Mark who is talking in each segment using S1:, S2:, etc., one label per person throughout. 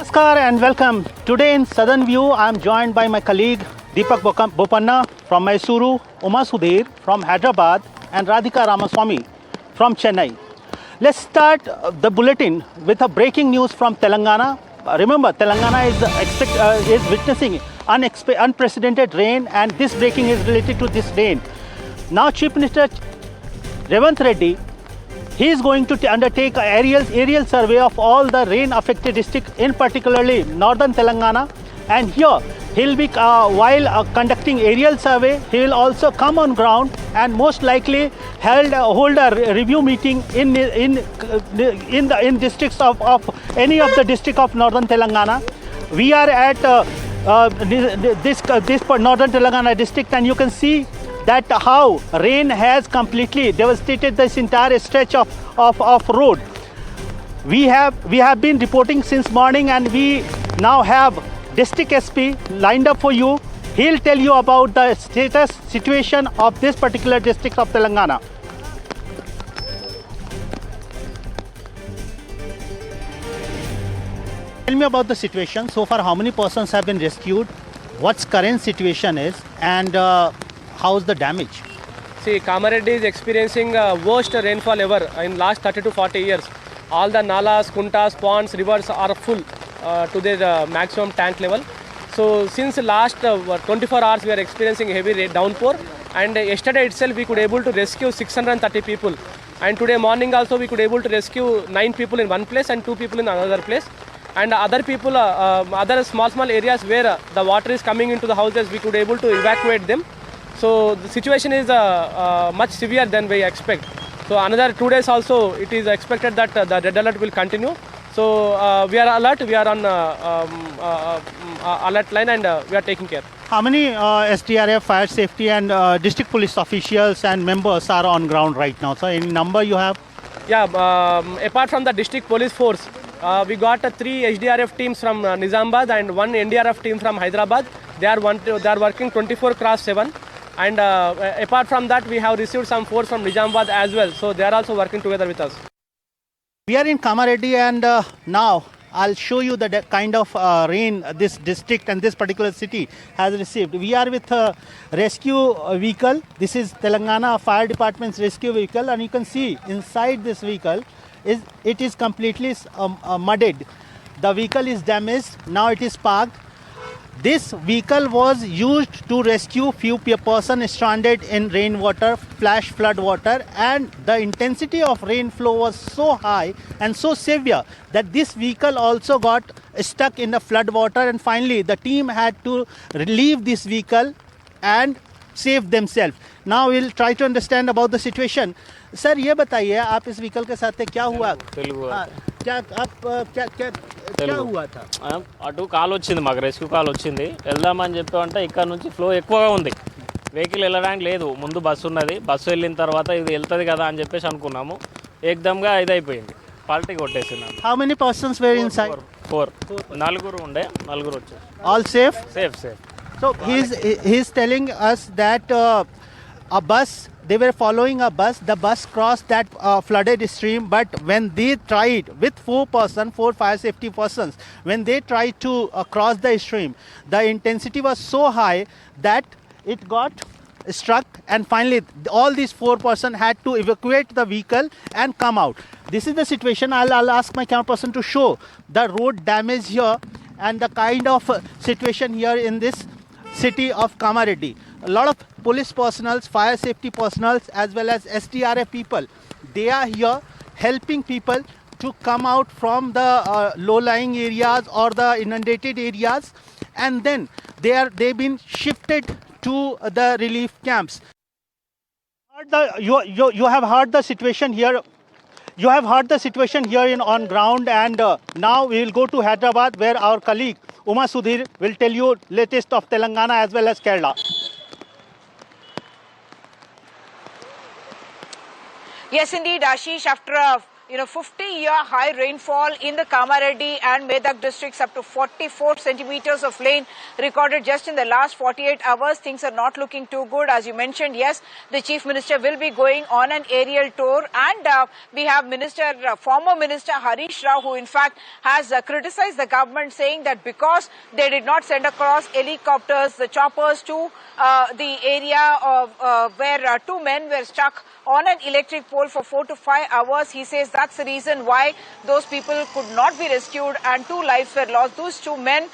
S1: Namaskar and welcome. Today in Southern View, I am joined by my colleague Deepak Bopanna from Mysuru, Uma Sudhir from Hyderabad, and Radhika Ramaswamy from Chennai. Let's start the bulletin with a breaking news from Telangana. Remember, Telangana is witnessing unprecedented rain, and this breaking is related to this rain. Now, Chief Minister Revanth Reddy, he is going to undertake an aerial survey of all the rain-affected districts, in particularly northern Telangana. And here, he'll be while conducting aerial survey, he will also come on ground and most likely hold a review meeting in districts of any of the district of northern Telangana. We are at this northern Telangana district, and you can see that how rain has completely devastated this entire stretch of road. We have been reporting since morning, and we now have District SP lined up for you. He'll tell you about the situation of this particular district of Telangana. Tell me about the situation. So far, how many persons have been rescued? What's current situation is, and how's the damage?
S2: See, Kamareddy is experiencing worst rainfall ever in last 30 to 40 years. All the nalas, kuntas, ponds, rivers are full to their maximum tank level. So since last 24 hours we are experiencing heavy downpour, and yesterday itself we could able to rescue 630 people, and today morning also we could able to rescue 9 people in one place and 2 people in another place, and other people other small areas where the water is coming into the houses, we could able to evacuate them. So the situation is much severe than we expect. So another 2 days also it is expected that the red alert will continue. So we are alert, we are on alert line, and we are taking care.
S1: How many SDRF, fire safety and district police officials and members are on ground right now? So any number you have?
S2: Yeah, apart from the district police force, we got 3 SDRF teams from Nizamabad and 1 NDRF team from Hyderabad. They are working 24/7. And apart from that, we have received some force from Nizamabad as well. So they are also working together with us.
S1: We are in Kamareddy, and now I'll show you the kind of rain this district and this particular city has received. We are with a rescue vehicle. This is Telangana Fire Department's rescue vehicle, and you can see inside this vehicle it is completely mudded. The vehicle is damaged. Now it is parked. This vehicle was used to rescue few persons stranded in rainwater, flash flood water, and the intensity of rainflow was so high and so severe that this vehicle also got stuck in the flood water, and finally the team had to leave this vehicle and save themselves. Now we'll try to understand about the situation. Sir ये बताइए, आप इस vehicle के साथ क्या हुआ? क्या हुआ था?
S3: అటు కాల్ వచ్చింది, మాకు రెస్క్యూ కాల్ వచ్చింది, వెళ్దామని చెప్పామంటే ఇక్కడ నుంచి ఫ్లో ఎక్కువగా ఉంది, వెహికల్ వెళ్ళడానికి లేదు. ముందు బస్సు ఉన్నది, బస్సు వెళ్ళిన తర్వాత ఇది వెళ్తుంది కదా అని చెప్పేసి అనుకున్నాము. ఏకదమ్గా ఇదైపోయింది, పల్టీ కొట్టేసింది.
S1: How many persons were inside?
S3: 4 నలుగురు ఉండే, నలుగురు వచ్చారు.
S1: All safe?
S3: Safe.
S1: So he's telling us that a bus, they were following a bus. The bus crossed that flooded stream, but when they tried with 4 fire safety persons, when they tried to cross the stream, the intensity was so high that it got struck, and finally all these 4 persons had to evacuate the vehicle and come out. This is the situation. I'll ask my camera person to show the road damage here and the kind of situation here in this city of Kamareddy. A lot of police personnel, fire safety personnel, as well as SDRF people, they are here helping people to come out from the low-lying areas or the inundated areas, and then they've been shifted to the relief camps. You have heard the situation here. You have heard the situation here on ground, and now we will go to Hyderabad, where our colleague Uma Sudhir will tell you latest of Telangana as well as Kerala.
S4: Yes, indeed, Ashish. After 50-year high rainfall in the Kamareddy and Medak districts, up to 44 centimeters of rain recorded just in the last 48 hours. Things are not looking too good. As you mentioned, yes, the Chief Minister will be going on an aerial tour, and we have former Minister Harish Rao, who in fact has criticized the government, saying that because they did not send across helicopters, the choppers to the area of where two men were stuck on an electric pole for 4 to 5 hours. He says that's the reason why those people could not be rescued and 2 lives were lost. Those 2 men,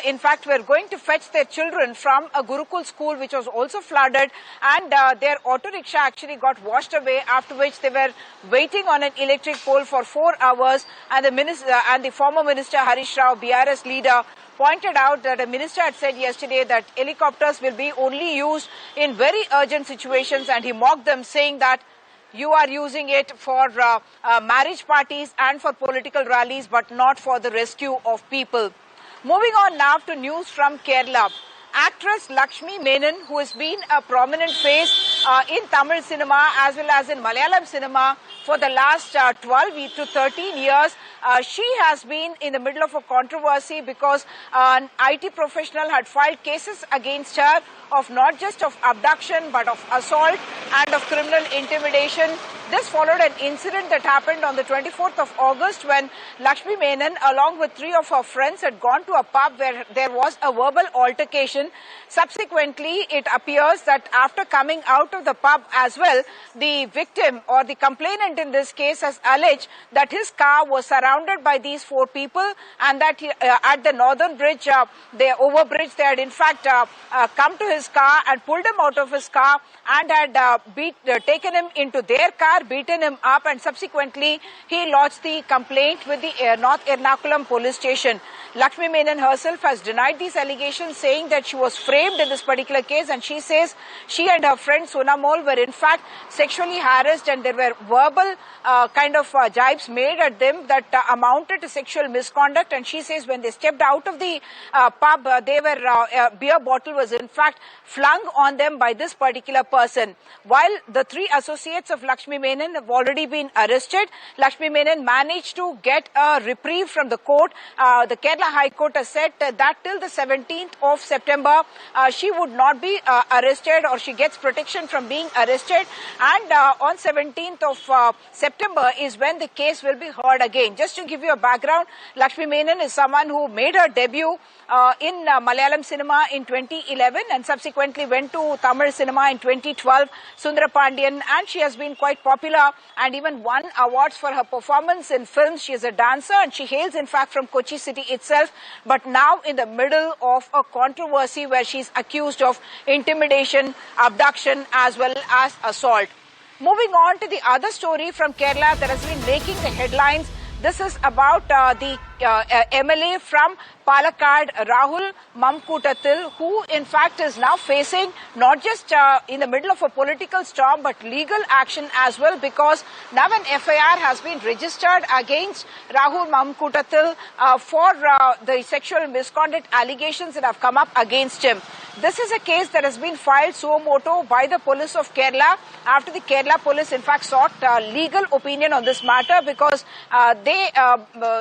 S4: in fact, were going to fetch their children from a Gurukul school which was also flooded, and their auto rickshaw actually got washed away, after which they were waiting on an electric pole for 4 hours. And the former Minister Harish Rao, BRS leader, pointed out that the minister had said yesterday that helicopters will be only used in very urgent situations, and he mocked them, saying that you are using it for marriage parties and for political rallies, but not for the rescue of people. Moving on now to news from Kerala. Actress Lakshmi Menon, who has been a prominent face in Tamil cinema as well as in Malayalam cinema for the last 12 to 13 years, she has been in the middle of a controversy because an IT professional had filed cases against her of not just of abduction but of assault and of criminal intimidation. This followed an incident that happened on the 24th of August when Lakshmi Menon, along with 3 of her friends, had gone to a pub where there was a verbal altercation. Subsequently, it appears that after coming out of the pub as well, the victim or the complainant in this case has alleged that his car was surrounded by these 4 people, and that at the Northern Bridge, the overbridge, they had in fact come to his car and pulled him out of his car and had taken him into their car, beaten him up, and subsequently he lodged the complaint with the North Ernakulam police station. Lakshmi Menon herself has denied these allegations, saying that she was framed in this particular case, and she says she and her friend Sonamol were in fact sexually harassed, and there were verbal jibes made at them that amounted to sexual misconduct. And she says when they stepped out of the pub, a beer bottle was in fact flung on them by this particular person. While the 3 associates of Lakshmi Menon have already been arrested, Lakshmi Menon managed to get a reprieve from the court. The Kerala High Court has said that till the 17th of September, she would not be arrested, or she gets protection from being arrested. And on 17th of September is when the case will be heard again. Just to give you a background, Lakshmi Menon is someone who made her debut in Malayalam cinema in 2011 and subsequently went to Tamil cinema in 2012, Sundara Pandian, and she has been quite popular and even won awards for her performance in films. She is a dancer and she hails in fact from Kochi city itself, but now in the middle of a controversy where she is accused of intimidation, abduction as well as assault. Moving on to the other story from Kerala that has been making the headlines. This is about the MLA from Palakkad, Rahul Mamkootathil, who in fact is now facing not just in the middle of a political storm but legal action as well, because now an FIR has been registered against Rahul Mamkootathil for the sexual misconduct allegations that have come up against him. This is a case that has been filed suo motu by the police of Kerala after the Kerala police in fact sought legal opinion on this matter, because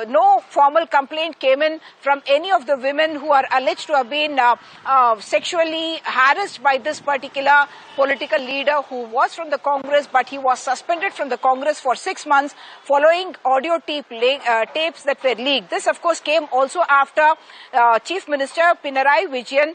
S4: no formal complaint came in from any of the women who are alleged to have been sexually harassed by this particular political leader who was from the Congress, but he was suspended from the Congress for 6 months following audio tapes that were leaked. This of course came also after Chief Minister Pinarayi Vijayan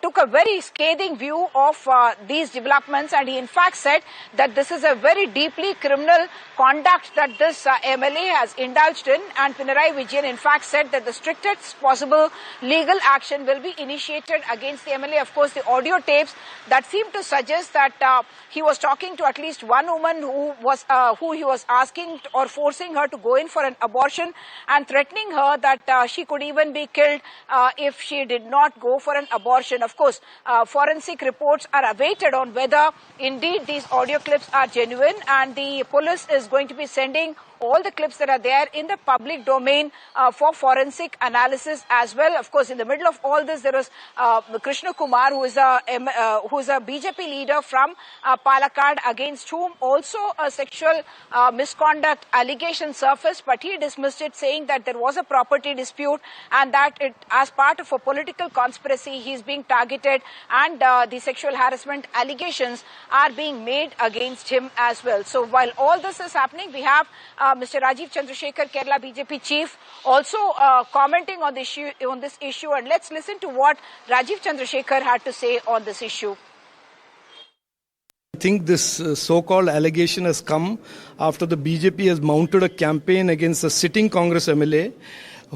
S4: took a very scathing view of these developments, and he in fact said that this is a very deeply criminal conduct that this MLA has indulged in, and Pinarayi Vijayan in fact said that the strictest possible legal action will be initiated against the MLA. Of course, the audio tapes that seem to suggest that he was talking to at least one woman who he was asking or forcing her to go in for an abortion and threatening her that she could even be killed if she did not go for an abortion. Of course, forensic reports are awaited on whether indeed these audio clips are genuine, and the police is going to be sending all the clips that are there in the public domain in for forensic analysis as well. Of course, in the middle of all this, there was Krishna Kumar, who is a BJP leader from Palakkad, against whom also a sexual misconduct allegation surfaced, but he dismissed it, saying that there was a property dispute and that as part of a political conspiracy, he is being targeted, and the sexual harassment allegations are being made against him as well. So while all this is happening, we have Mr. Rajiv Chandrasekhar, Kerala BJP chief, also commenting on this issue, and let's listen to what Rajiv Chandrasekhar had to say on this issue.
S5: I think this so-called allegation has come after the BJP has mounted a campaign against a sitting Congress MLA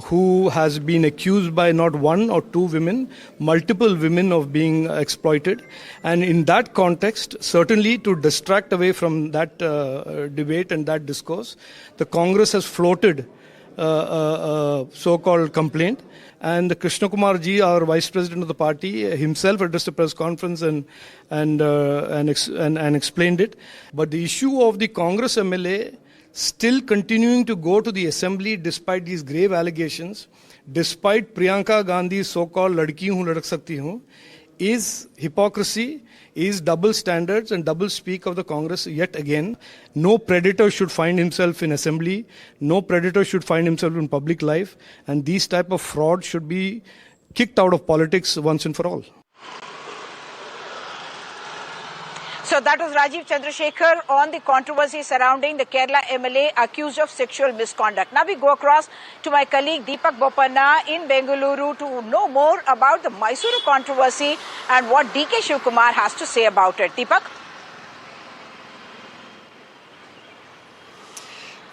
S5: who has been accused by not one or two women, multiple women, of being exploited. And in that context, certainly to distract away from that debate and that discourse, the Congress has floated a so-called complaint. And Krishna Kumar ji, our vice president of the party, himself addressed a press conference and explained it. But the issue of the Congress MLA still continuing to go to the assembly despite these grave allegations, despite Priyanka Gandhi's so-called "ladki hu ladak sakti hu," is hypocrisy, is double standards and double speak of the Congress yet again. No predator should find himself in assembly. No predator should find himself in public life. And these type of fraud should be kicked out of politics once and for all.
S4: So that was Rajiv Chandrasekhar on the controversy surrounding the Kerala MLA accused of sexual misconduct. Now we go across to my colleague Deepak Bopanna in Bengaluru to know more about the Mysuru controversy and what DK Shivkumar has to say about it. Deepak?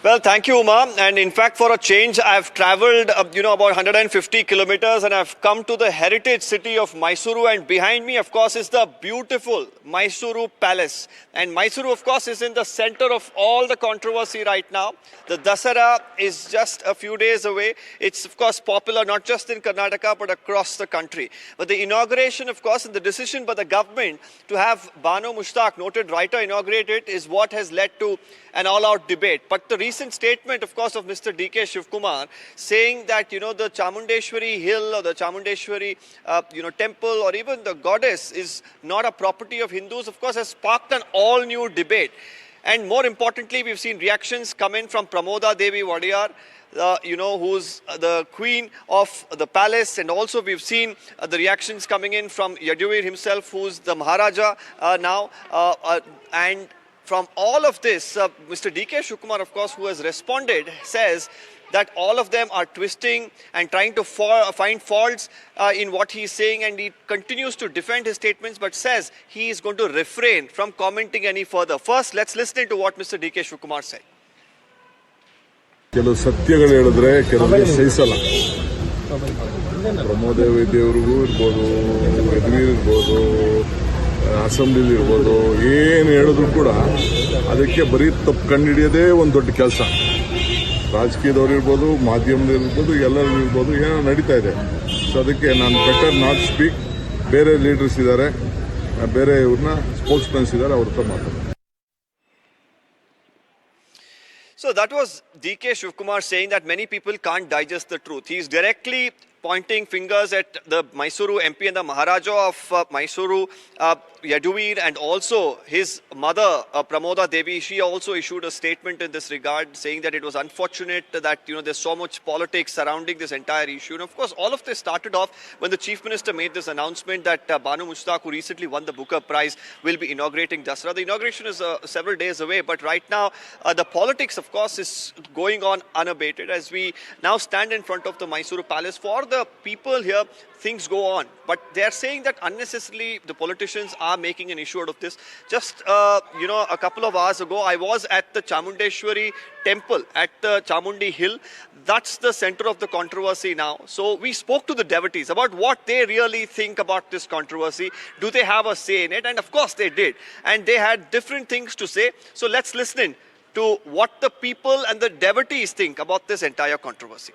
S6: Well, thank you, Uma. And in fact, for a change, I've traveled, about 150 kilometers, and I've come to the heritage city of Mysuru. And behind me, of course, is the beautiful Mysuru Palace. And Mysuru, of course, is in the center of all the controversy right now. The Dasara is just a few days away. It's, of course, popular not just in Karnataka, but across the country. But the inauguration, of course, and the decision by the government to have Banu Mushtaq, noted writer, inaugurate it is what has led to an all-out debate. But the recent statement, of course, of Mr. DK Shivkumar saying that, the Chamundeshwari hill or the Chamundeshwari, temple or even the goddess is not a property of Hindus, of course, has sparked an all-new debate. And more importantly, we've seen reactions come in from Pramoda Devi Wadiyar, who's the queen of the palace. And also we've seen the reactions coming in from Yaduvir himself, who's the Maharaja now. And from all of this, Mr. DK Shivkumar, of course, who has responded, says that all of them are twisting and trying to find faults in what he's saying, and he continues to defend his statements but says he is going to refrain from commenting any further. First, let's listen to what Mr. DK Shivkumar said.
S7: ಕೆಲವು ಸತ್ಯಗಳು ಹೇಳಿದ್ರೆ ಕೆಲವರಿಗೆ ಸಹಿಸಲ್ಲ. ಪ್ರಮೋದ ದೇವರಿಗೂ ಇರ್ಬೋದು, ಯದುವೀರ್ ಇರ್ಬೋದು, ಅಸೆಂಬ್ಲಿಲಿ ಇರ್ಬೋದು, ಏನು ಹೇಳಿದ್ರು ಕೂಡ ಅದಕ್ಕೆ ಬರೀ ತಪ್ಪು ಕಂಡುಹಿಡಿಯೋದೇ ಒಂದು ದೊಡ್ಡ ಕೆಲಸ. ರಾಜಕೀಯದವ್ರು ಇರ್ಬೋದು, ಮಾಧ್ಯಮದಲ್ಲಿರ್ಬೋದು, ಎಲ್ಲರೂ ಇರ್ಬೋದು, ಏನೋ ನಡೀತಾ ಇದೆ. ಸೊ ಅದಕ್ಕೆ ನಾನು ಬೆಟರ್ ನಾಟ್ ಸ್ಪೀಕ್. ಬೇರೆ ಲೀಡರ್ಸ್ ಇದ್ದಾರೆ, ಬೇರೆ ಇವ್ರನ್ನ ಸ್ಪೋಕ್ಸ್ ಪರ್ಸನ್ಸ್ ಇದ್ದಾರೆ, ಅವ್ರ ಹತ್ರ ಮಾತಾಡ್ತಾರೆ.
S6: So that was DK Shivkumar saying that many people can't digest the truth. He's directly pointing fingers at the Mysuru MP and the Maharaja of Mysuru, Yaduvir, and also his mother, Pramoda Devi. She also issued a statement in this regard, saying that it was unfortunate that, there's so much politics surrounding this entire issue. And of course, all of this started off when the Chief Minister made this announcement that Banu Mushtaq, who recently won the Booker Prize, will be inaugurating Dasara. The inauguration is several days away, but right now, the politics, of course, is going on unabated. As we now stand in front of the Mysuru Palace, for the people here, things go on. But they are saying that unnecessarily the politicians are making an issue out of this. Just, a couple of hours ago, I was at the Chamundeshwari temple at the Chamundi hill. That's the center of the controversy now. So we spoke to the devotees about what they really think about this controversy. Do they have a say in it? And of course they did. And they had different things to say. So let's listen to what the people and the devotees think about this entire controversy.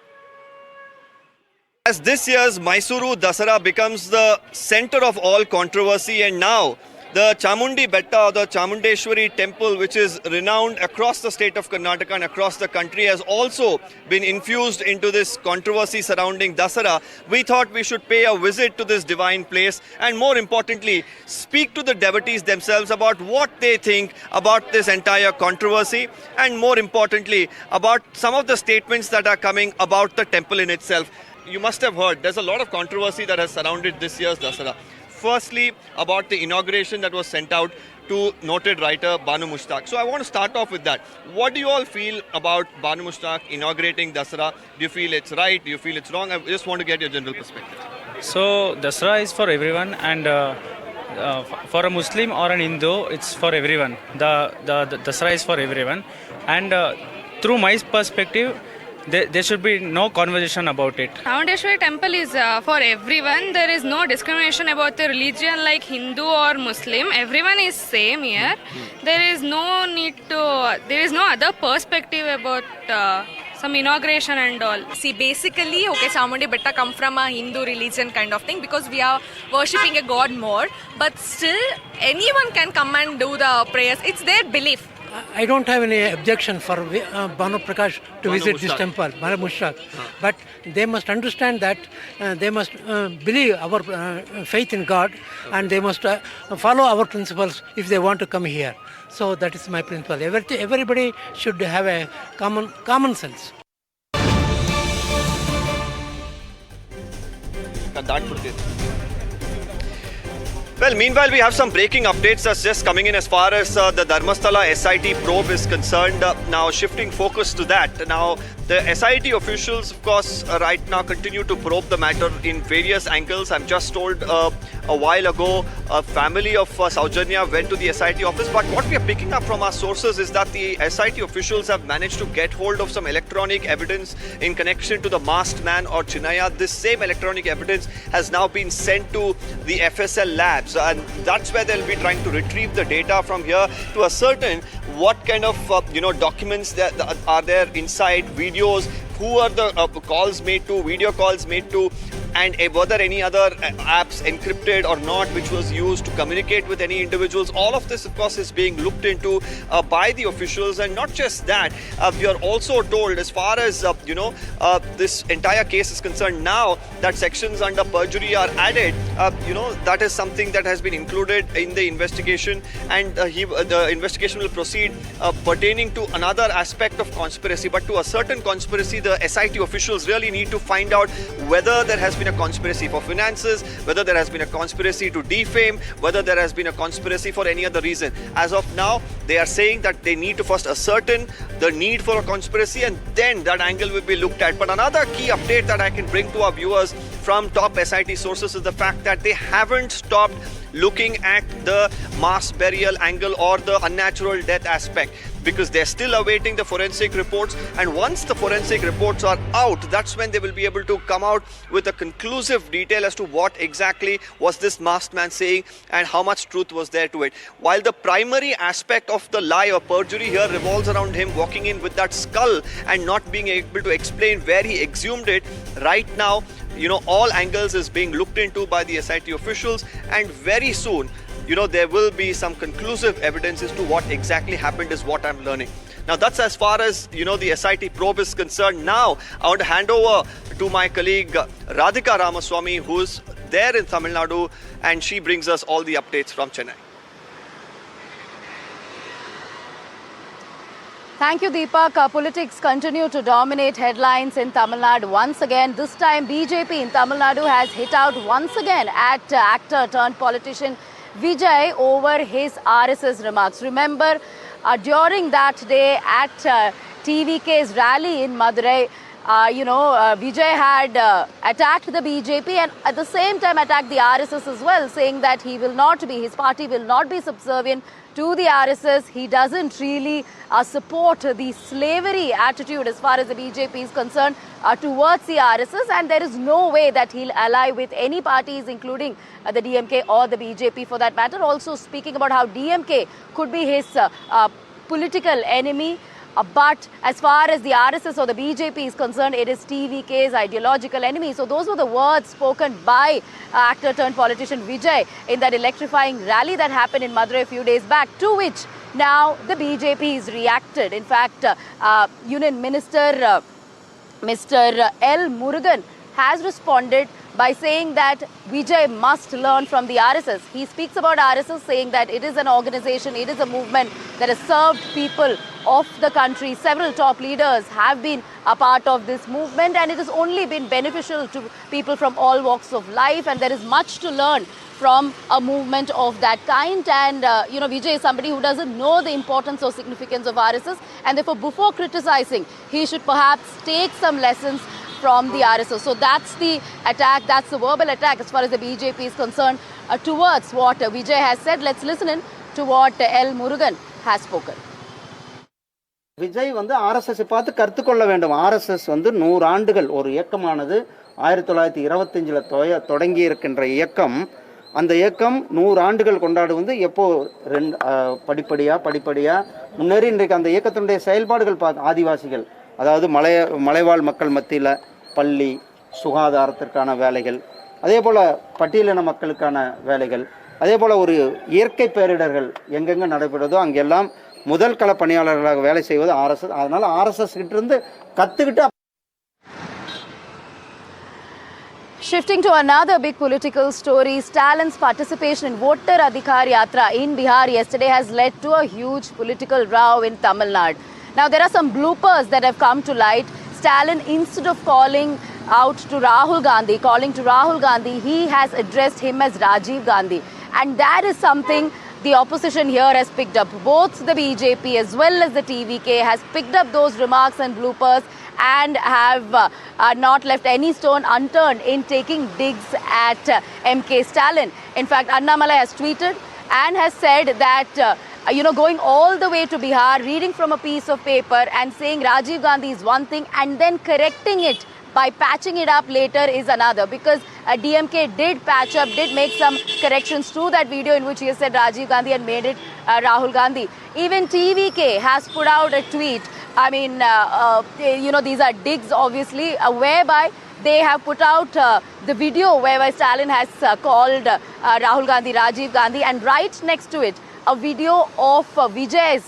S6: As this year's Mysuru Dasara becomes the center of all controversy, and now the Chamundi Betta or the Chamundeshwari temple, which is renowned across the state of Karnataka and across the country, has also been infused into this controversy surrounding Dasara. We thought we should pay a visit to this divine place and, more importantly, speak to the devotees themselves about what they think about this entire controversy and, more importantly, about some of the statements that are coming about the temple in itself. You must have heard there's a lot of controversy that has surrounded this year's Dasara. Firstly, about the inauguration that was sent out to noted writer Banu Mushtaq. So I want to start off with that. What do you all feel about Banu Mushtaq inaugurating Dasara? Do you feel it's right? Do you feel it's wrong? I just want to get your general perspective.
S8: So Dasara is for everyone, and for a Muslim or an Hindu, it's for everyone. The Dasara is for everyone, and through my perspective, there should be no conversation about it.
S9: Chamundeshwari temple is for everyone. There is no discrimination about the religion like Hindu or Muslim. Everyone is same here. There is no need to. There is no other perspective about some inauguration and all.
S10: See, basically, okay, Chamundi Betta come from a Hindu religion kind of thing because we are worshipping a god more. But still, anyone can come and do the prayers. It's their belief.
S11: I don't have any objection for Banu Prakash to visit this temple, Banu Mushtaq. But they must understand that they must believe our faith in God, and they must follow our principles if they want to come here. So that is my principle. Everybody should have a common sense.
S6: Well, meanwhile, we have some breaking updates that's just coming in as far as the Dharmasthala SIT probe is concerned. Now, shifting focus to that. Now, the SIT officials, of course, right now continue to probe the matter in various angles. I'm just told a while ago, a family of Saujanya went to the SIT office. But what we are picking up from our sources is that the SIT officials have managed to get hold of some electronic evidence in connection to the masked man or Chinnaya. This same electronic evidence has now been sent to the FSL labs. And that's where they'll be trying to retrieve the data from here to ascertain what kind of documents that are there inside, videos, who are the calls made to, video calls made to, and whether any other apps encrypted or not, which was used to communicate with any individuals. All of this, of course, is being looked into by the officials. And not just that, we are also told, as far as this entire case is concerned, now that sections under perjury are added, that is something that has been included in the investigation, and the investigation will proceed pertaining to another aspect of conspiracy. But to a certain conspiracy, the SIT officials really need to find out whether there has been a conspiracy for finances, whether there has been a conspiracy to defame, whether there has been a conspiracy for any other reason. As of now, they are saying that they need to first ascertain the need for a conspiracy, and then that angle will be looked at. But another key update that I can bring to our viewers from top SIT sources is the fact that they haven't stopped looking at the mass burial angle or the unnatural death aspect, because they're still awaiting the forensic reports. And once the forensic reports are out, that's when they will be able to come out with a conclusive detail as to what exactly was this masked man saying and how much truth was there to it. While the primary aspect of the lie or perjury here revolves around him walking in with that skull and not being able to explain where he exhumed it, right now, all angles is being looked into by the SIT officials, and very soon, there will be some conclusive evidence as to what exactly happened, is what I'm learning. Now, that's as far as, the SIT probe is concerned. Now, I want to hand over to my colleague Radhika Ramaswamy, who's there in Tamil Nadu, and she brings us all the updates from Chennai.
S12: Thank you, Deepak. Politics continue to dominate headlines in Tamil Nadu once again. This time, BJP in Tamil Nadu has hit out once again at actor turned politician Vijay over his RSS remarks. Remember, during that day at TVK's rally in Madurai, Vijay had attacked the BJP and at the same time attacked the RSS as well, saying that his party will not be subservient to the RSS. He doesn't really support the slavery attitude as far as the BJP is concerned towards the RSS, and there is no way that he'll ally with any parties, including the DMK or the BJP for that matter. Also speaking about how DMK could be his political enemy. But as far as the RSS or the BJP is concerned, it is TVK's ideological enemy. So those were the words spoken by actor turned politician Vijay in that electrifying rally that happened in Madurai a few days back, to which now the BJP has reacted. In fact, Union Minister Mr. L. Murugan has responded by saying that Vijay must learn from the RSS. He speaks about RSS, saying that it is an organization, it is a movement that has served people of the country. Several top leaders have been a part of this movement, and it has only been beneficial to people from all walks of life, and there is much to learn from a movement of that kind. And Vijay is somebody who doesn't know the importance or significance of RSS, and therefore before criticizing, he should perhaps take some lessons from the RSS. So that's the attack, that's the verbal attack as far as the BJP is concerned towards what Vijay has said. Let's listen in to what L. Murugan has spoken.
S13: Vijay வந்து RSS பார்த்து கற்றுக்கொள்ள வேண்டும். RSS வந்து 100 ஆண்டுகள் ஒரு இயக்கமானது 1925 தொடங்கி இருக்கின்ற இயக்கம். அந்த இயக்கம் 100 ஆண்டுகள் கொண்டாடுவது எப்போ படிப்படியாக முன்னேறி இன்றைக்கு அந்த இயக்கத்தினுடைய செயல்பாடுகள் ஆதிவாசிகள், அதாவது மலைவாழ் மக்கள் மத்தியில் பள்ளி, சுகாதாரத்திற்கான வேலைகள், அதே போல் பட்டியலின மக்களுக்கான வேலைகள், அதே போல் ஒரு இயற்கை பேரிடர்கள் எங்கெங்கே நடைபெறுதோ அங்கெல்லாம் முதல் கள பணியாளர்களாக வேலை செய்வது ஆர்எஸ்எஸ். அதனால் ஆர்எஸ்எஸ் கிட்ட இருந்து கற்றுக்கிட்டு.
S12: Shifting to another big political story, Stalin's participation in Voter Adhikar Yatra in Bihar yesterday has led to a huge political row in Tamil Nadu. Now, there are some bloopers that have come to light. Stalin, instead of calling to Rahul Gandhi, he has addressed him as Rajiv Gandhi. And that is something the opposition here has picked up. Both the BJP as well as the TVK has picked up those remarks and bloopers and have not left any stone unturned in taking digs at MK Stalin. In fact, Annamalai has tweeted and has said that going all the way to Bihar, reading from a piece of paper and saying Rajiv Gandhi is one thing and then correcting it by patching it up later is another, because DMK did patch up, did make some corrections to that video in which he has said Rajiv Gandhi and made it Rahul Gandhi. Even TVK has put out a tweet. I mean, these are digs obviously, whereby they have put out the video whereby Stalin has called Rahul Gandhi Rajiv Gandhi, and right next to it a video of Vijay's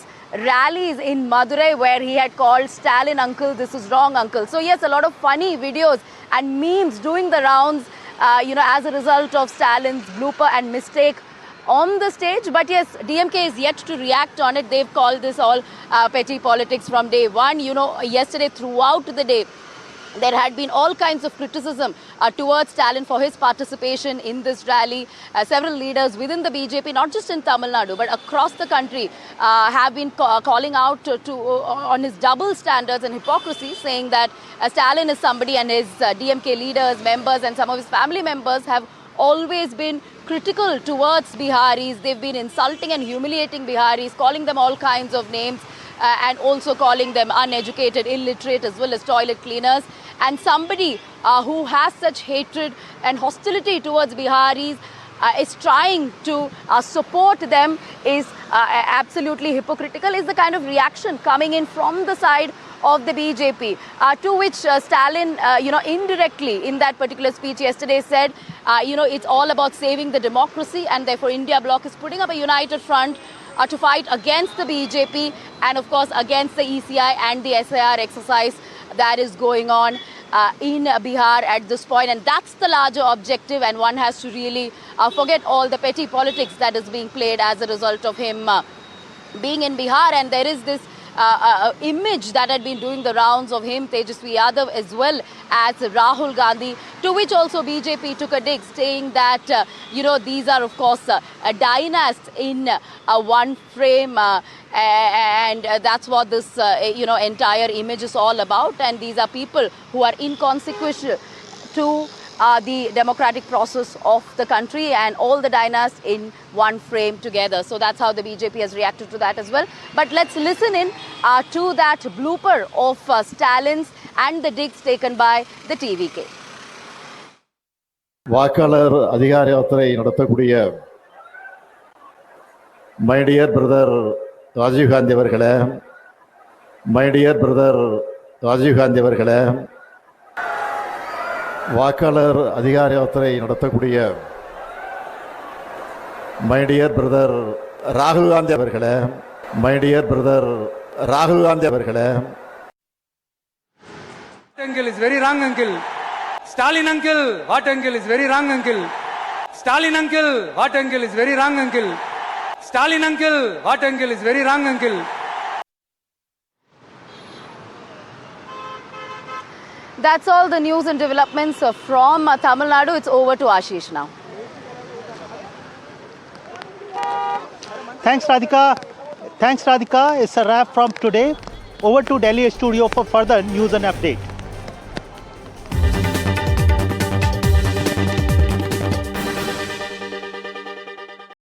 S12: rallies in Madurai where he had called Stalin uncle, this is wrong uncle. So yes, a lot of funny videos and memes doing the rounds, as a result of Stalin's blooper and mistake on the stage. But yes, DMK is yet to react on it. They've called this all petty politics from day one. Yesterday throughout the day, there had been all kinds of criticism towards Stalin for his participation in this rally. Several leaders within the BJP, not just in Tamil Nadu, but across the country, have been calling out on his double standards and hypocrisy, saying that Stalin is somebody, and his DMK leaders, members, and some of his family members have always been critical towards Biharis. They've been insulting and humiliating Biharis, calling them all kinds of names, and also calling them uneducated, illiterate, as well as toilet cleaners. And somebody who has such hatred and hostility towards Biharis is trying to support them is absolutely hypocritical, is the kind of reaction coming in from the side of the BJP, to which Stalin, indirectly in that particular speech yesterday said, it's all about saving the democracy, and therefore India Bloc is putting up a united front to fight against the BJP and of course against the ECI and the SIR exercise that is going on in Bihar at this point. And that's the larger objective, and one has to really forget all the petty politics that is being played as a result of him being in Bihar. And there is this image that had been doing the rounds of him, Tejaswi Yadav, as well as Rahul Gandhi, to which also BJP took a dig, saying that, these are of course dynasts in one frame, and that's what this, entire image is all about. And these are people who are inconsequential to the democratic process of the country, and all the dynasts in one frame together. So that's how the BJP has reacted to that as well. But let's listen in to that blooper of Stalin's and the digs taken by the TVK.
S14: வாக்காளர் அதிகார யாத்திரை நடத்தக்கூடிய my dear brother Rajiv Gandhi அவர்களே, my dear brother Rajiv Gandhi அவர்களே, வாக்காளர் அதிகார யாத்திரை நடத்தக்கூடிய மை டியர் பிரதர் ராகுல் காந்தி அவர்களே, மை டியர் பிரதர் ராகுல் காந்தி அவர்களே.
S15: Uncle is very wrong, uncle. Stalin uncle, what uncle is very wrong, uncle. Stalin uncle, what uncle is very wrong, uncle. Stalin uncle, what uncle is very wrong, uncle.
S12: That's all the news and developments from Tamil Nadu. It's over to Ashish now.
S1: Thanks, Radhika. It's a wrap from today. Over to Delhi studio for further news and update.